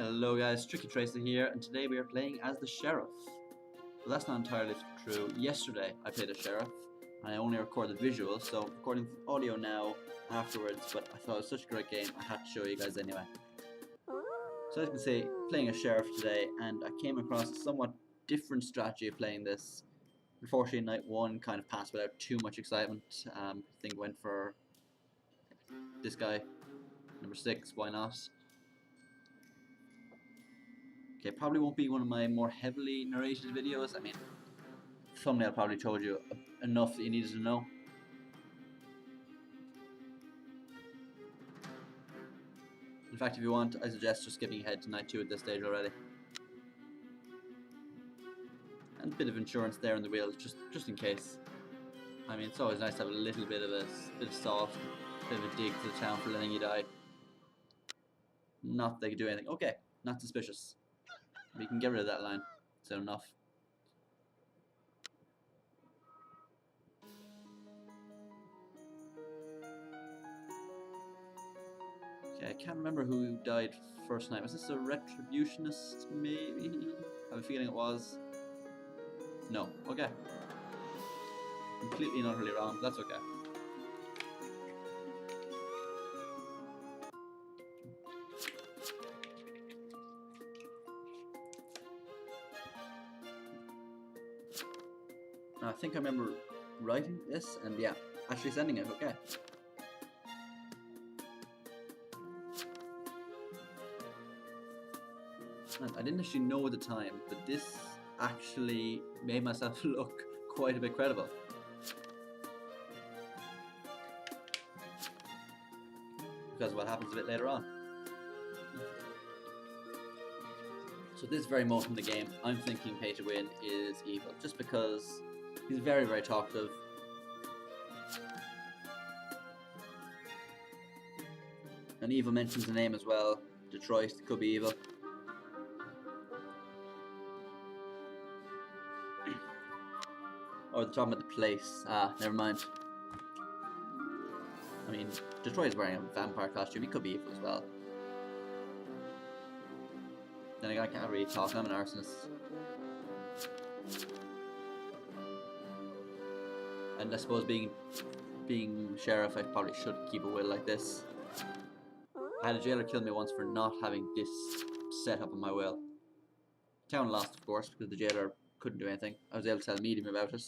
Hello guys, Tricky Tracer here, and today we are playing as the Sheriff. Well, that's not entirely true. Yesterday I played a Sheriff, and I only recorded visuals, so I'm recording audio now afterwards, but I thought it was such a great game, I had to show you guys anyway. So as you can see, playing a Sheriff today, and I came across a somewhat different strategy of playing this. Unfortunately, night 1 kind of passed without too much excitement. I think I went for this guy, number 6, why not? Okay, probably won't be one of my more heavily narrated videos. I mean, thumbnail probably told you enough that you needed to know. In fact, if you want, I suggest just skipping ahead to night 2 at this stage already. And a bit of insurance there in the wheel, just in case. I mean, it's always nice to have a little bit of salt, a bit of a dig to the town for letting you die. Not that they could do anything. Okay, not suspicious. We can get rid of that line. It's enough. Okay, I can't remember who died first night. Was this a retributionist, maybe? I have a feeling it was. No. Okay. Completely and utterly wrong, but that's okay. I think I remember writing this, and yeah, actually sending it, okay. And I didn't actually know at the time, but this actually made myself look quite a bit credible. Because of what happens a bit later on. So at this very moment in the game, I'm thinking pay to win is evil, just because he's very, very talkative. And evil mentions the name as well. Detroit could be evil. Or they're talking about the place. Ah, never mind. I mean, Detroit is wearing a vampire costume. He could be evil as well. Then again, I can't really talk. I'm an arsonist. And I suppose being sheriff, I probably should keep a will like this. I had a jailer kill me once for not having this set up on my will. Town lost, of course, because the jailer couldn't do anything. I was able to tell the medium about it.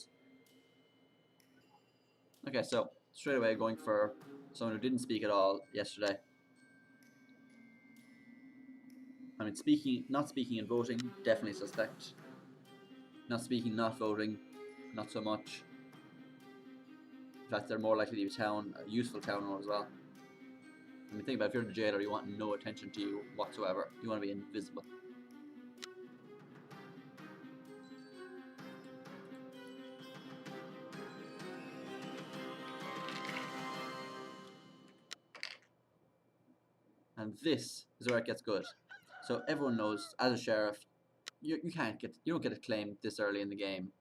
Okay, so straight away going for someone who didn't speak at all yesterday. I mean, not speaking and voting, definitely suspect. Not speaking, not voting, not so much. In fact, they're more likely to be a useful town role as well. I mean, think about it, if you're the jailer, you want no attention to you whatsoever. You want to be invisible. And this is where it gets good. So everyone knows, as a sheriff, you don't get a claim this early in the game.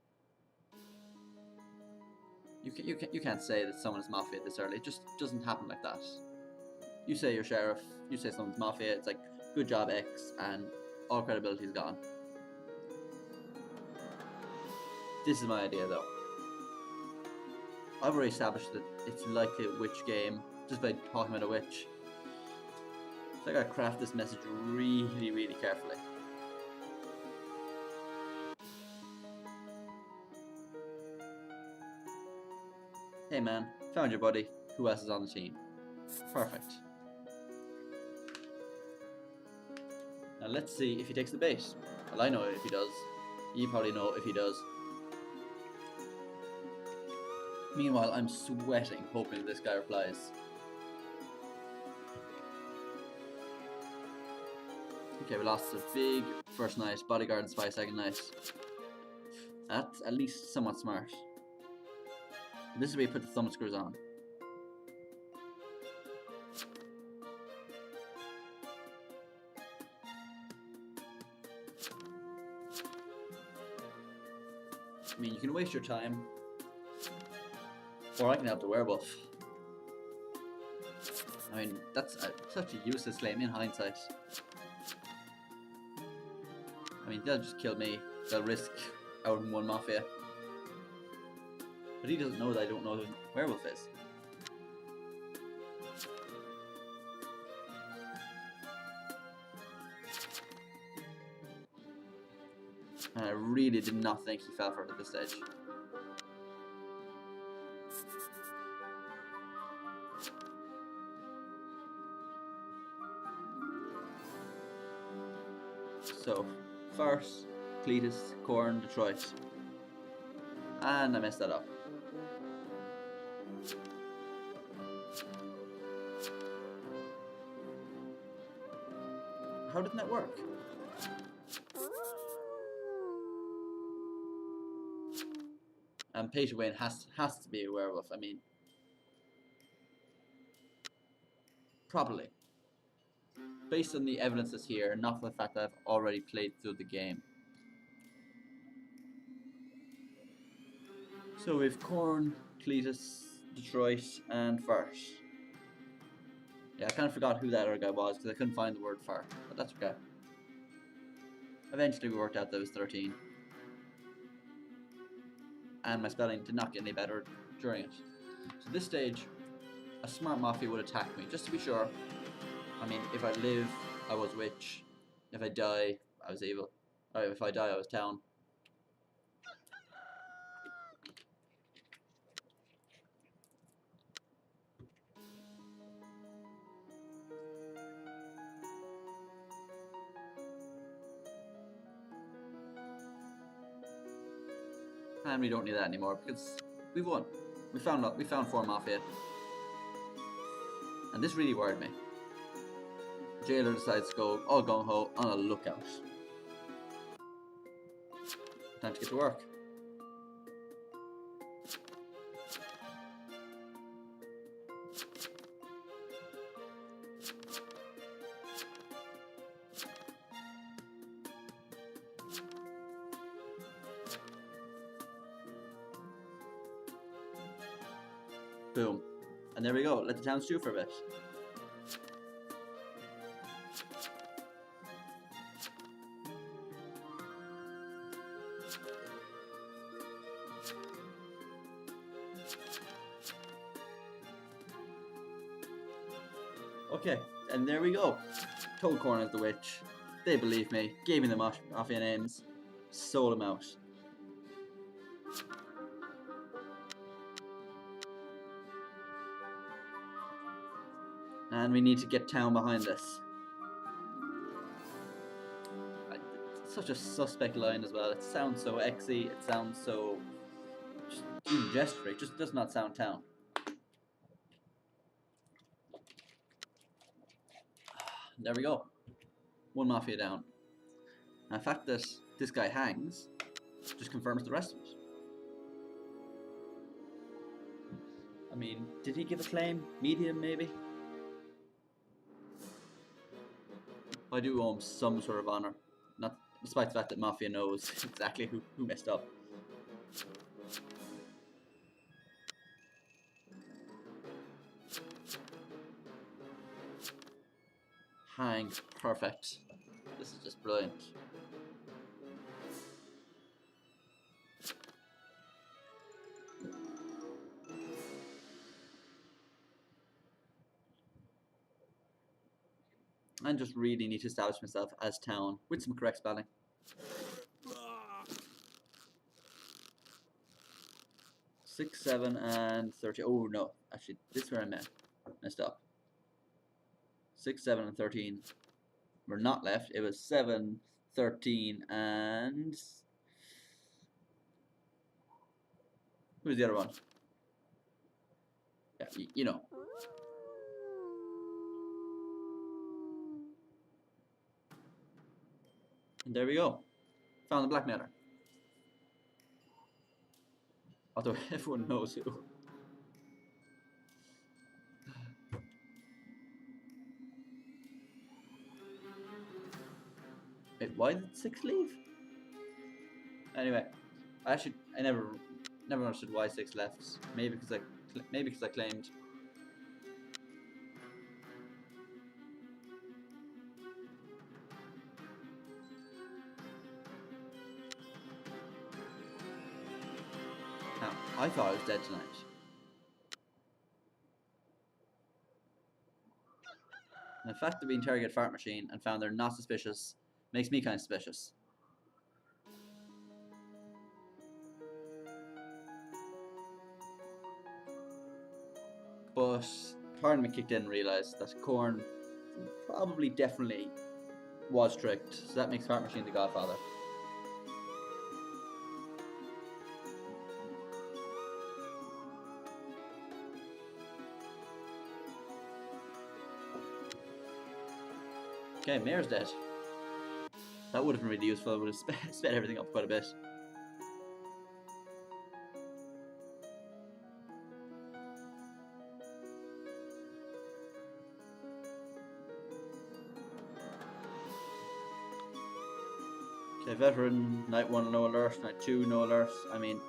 You can't say that someone is Mafia this early. It just doesn't happen like that. You say you're sheriff, you say someone's Mafia, it's like, good job X, and all credibility is gone. This is my idea though. I've already established that it's likely a witch game, just by talking about a witch. So I gotta craft this message really, really carefully. Hey man, found your buddy. Who else is on the team? Perfect. Now let's see if he takes the bait. Well, I know if he does. You probably know if he does. Meanwhile, I'm sweating, hoping this guy replies. Okay, we lost a big first night, bodyguard and spy second night. That's at least somewhat smart. This is where you put the thumb screws on. I mean, you can waste your time, or I can help the werewolf. I mean, that's such a useless claim in hindsight. I mean, they'll just kill me. They'll risk out in one Mafia. But he doesn't know that I don't know who werewolf is. And I really did not think he fell for it at this stage. So, first, Cletus, Corn, Detroit. And I messed that up. How didn't that work? And Peter Wayne has to be a werewolf. I mean, probably. Based on the evidence that's here, not for the fact that I've already played through the game. So we've Corn, Cletus, Detroit, and Fart. Yeah, I kind of forgot who that other guy was because I couldn't find the word fart, but that's okay. Eventually we worked out that it was 13. And my spelling did not get any better during it. So this stage, a smart Mafia would attack me, just to be sure. I mean, if I live, I was witch. If I die, I was evil. Or if I die, I was town. And we don't need that anymore because we've won. We found 4 Mafia. And this really worried me. Jailer decides to go all gung-ho on a lookout. Time to get to work. Boom. And there we go. Let the town stew for a bit. Okay, and there we go. Told Corn is the witch. They believe me. Gave me the Mafia names. Sold them out. And we need to get town behind this. Such a suspect line as well. It sounds so exy. It sounds so just even gesturing. It just does not sound town. There we go. 1 Mafia down. And the fact that this guy hangs just confirms the rest of it. I mean, did he give a claim? Medium, maybe? I do owe him some sort of honor. Not despite the fact that Mafia knows exactly who messed up. Hang, perfect. This is just brilliant. I just really need to establish myself as town with some correct spelling. Six, 7, and 30. Oh no, actually, this is where I messed up. 6, 7, and 13 were not left. It was 7, 13, and who's the other one? Yeah, you know. And there we go. Found the blackmailer. Although everyone knows who. Wait, why did 6 leave? Anyway, I never understood why 6 left. Maybe because I claimed. I thought I was dead tonight. And the fact that we interrogate Fart Machine and found they're not suspicious makes me kind of suspicious. But part of me kicked in and realised that Korn probably definitely was tricked, so that makes Fart Machine the Godfather. Okay, Mayor's dead. That would have been really useful. It would have sped everything up quite a bit. Okay, Veteran, Night 1 no alert, Night 2 no alert. I mean,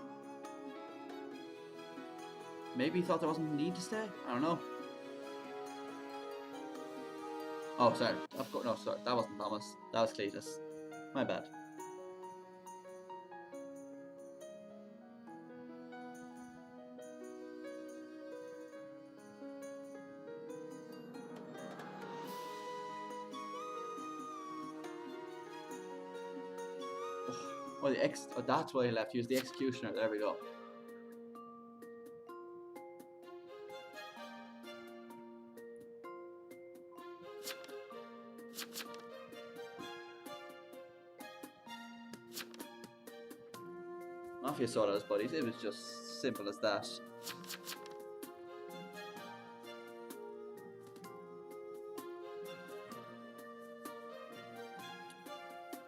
maybe he thought there wasn't a need to stay? I don't know. Oh, sorry. Of course, no, sorry. That wasn't Thomas. That was Cletus. My bad. Oh, oh, that's why he left. He was the executioner. There we go. Mafia saw those buddies. It was just simple as that.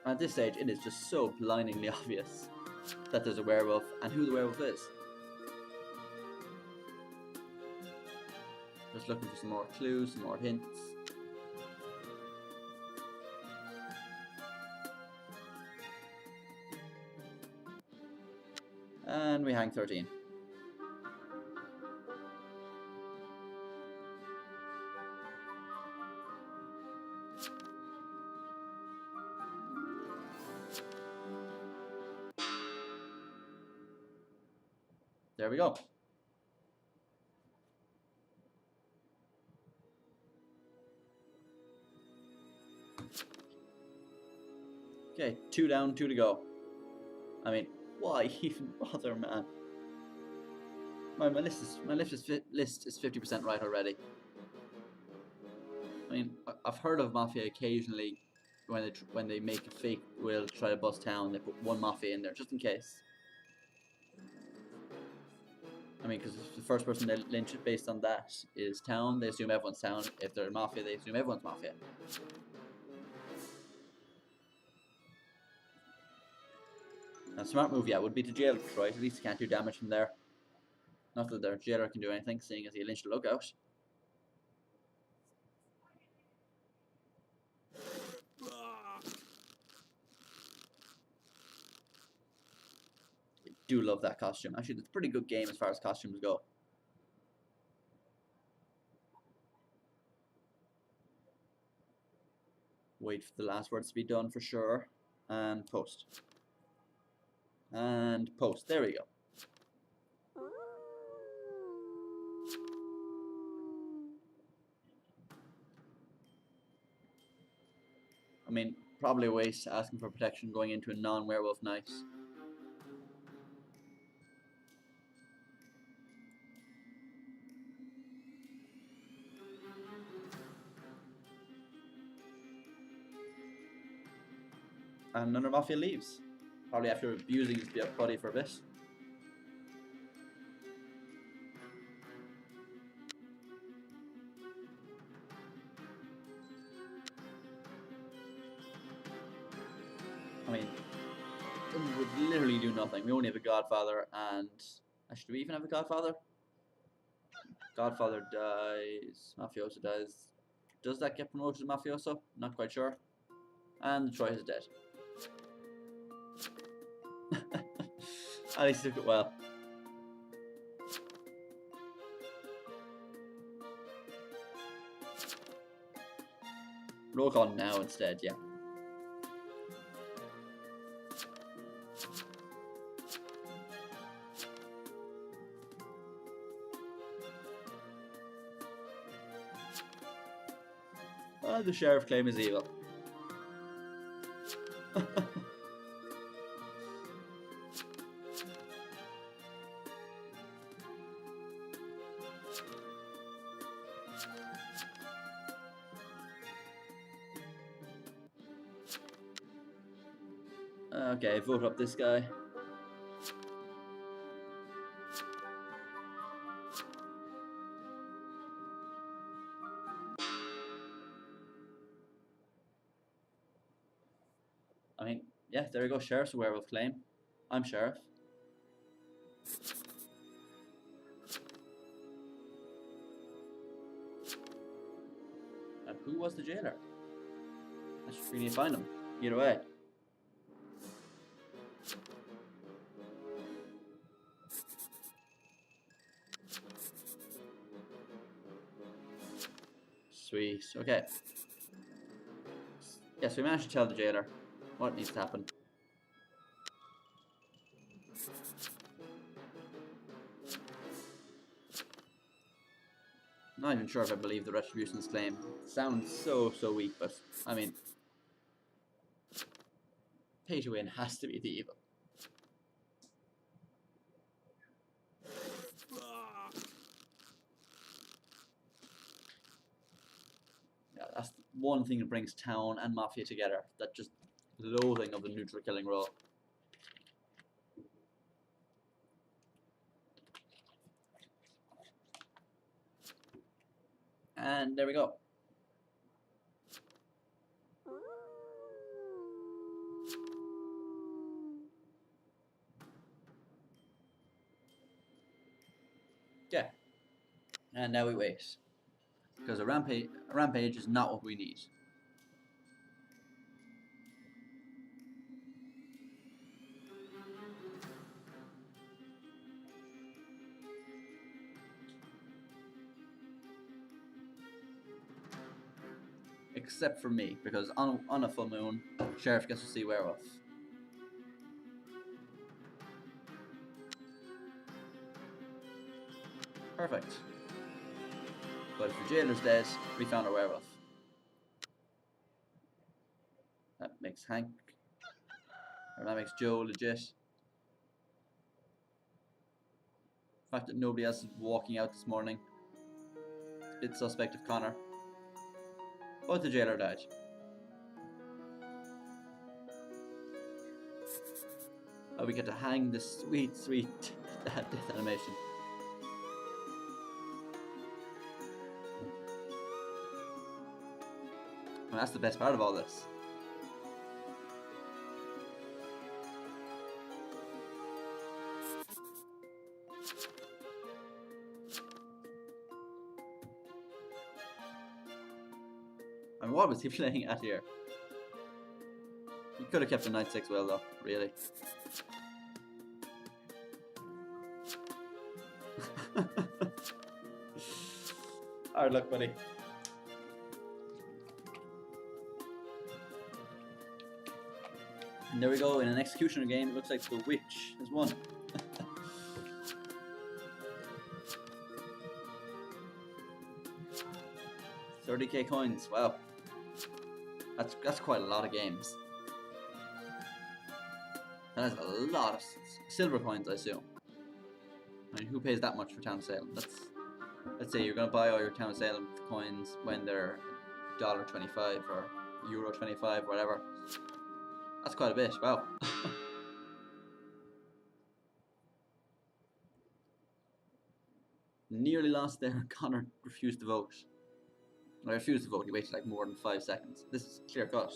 At this stage, it is just so blindingly obvious that there's a werewolf and who the werewolf is. Just looking for some more clues, some more hints. And we hang 13. There we go. Okay, 2 down, 2 to go. I mean, why even bother, man? My list is 50% right already. I mean, I've heard of Mafia occasionally when they make a fake will try to bust town. They put one Mafia in there just in case. I mean, because the first person they lynch based on that is town. They assume everyone's town. If they're Mafia, they assume everyone's Mafia. A smart move, yeah, would be to jail Detroit. At least he can't do damage from there. Not that their jailer can do anything, seeing as he lynched the lookout. I do love that costume. Actually, it's a pretty good game as far as costumes go. Wait for the last words to be done for sure. And post. And post. There we go. I mean, probably a waste asking for protection going into a non-werewolf night. And another Mafia leaves. Probably after abusing his body for a bit. I mean, it would literally do nothing. We only have a Godfather and... Actually, do we even have a Godfather? Godfather dies. Mafioso dies. Does that get promoted to Mafioso? Not quite sure. And Detroit is dead. At least he took it well. Roll call now instead, yeah. The sheriff claim is evil. Okay, vote up this guy. I mean, yeah, there we go. Sheriff's a werewolf claim. I'm sheriff. And who was the jailer? I should really find him. Either way. Sweet. Okay. Yes, we managed to tell the jailer what needs to happen. Not even sure if I believe the retribution's claim. It sounds so weak, but I mean, pay to win has to be the evil. Yeah, that's one thing that brings town and Mafia together. That just loathing of the neutral killing role. And there we go. Yeah. And now we wait. Because a rampage is not what we need. Except for me, because on a full moon, Sheriff gets to see werewolf. Perfect. But if the jailer's dead, we found a werewolf. That makes Hank, or that makes Joe legit. The fact that nobody else is walking out this morning, it's suspect of Connor. But the jailer died. Oh, we get to hang this sweet death animation. And that's the best part of all this. I mean, what was he playing at here? He could have kept the Knight 6 well though, really. Hard luck, buddy. And there we go, in an executioner game, it looks like the witch has won. 30k coins, wow. That's quite a lot of games. That is a lot of silver coins, I assume. I mean, who pays that much for Town of Salem? Let's say you're gonna buy all your Town of Salem coins when they're $1.25 or €1.25, whatever. That's quite a bit, wow. Nearly lost there. Connor refused to vote. I refused to vote, he waited like more than 5 seconds. This is clear cut.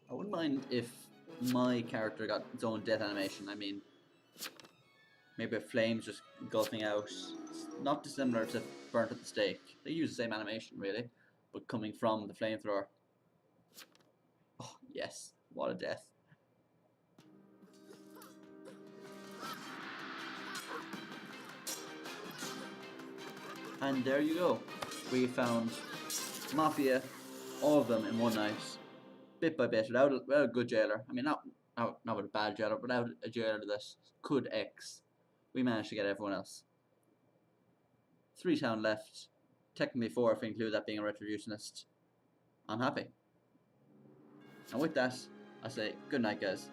I wouldn't mind if my character got its own death animation. I mean, maybe flames just engulfing out. It's not dissimilar to Burnt at the Stake. They use the same animation, really, but coming from the flamethrower. Oh, yes. What a death. And there you go. We found Mafia, all of them in one night, bit by bit, without a good jailer. I mean, not with a bad jailer, but without a jailer that could X. We managed to get everyone else. 3 town left. Technically 4 if we include that being a retributionist. I'm happy. And with that, I say good night, guys.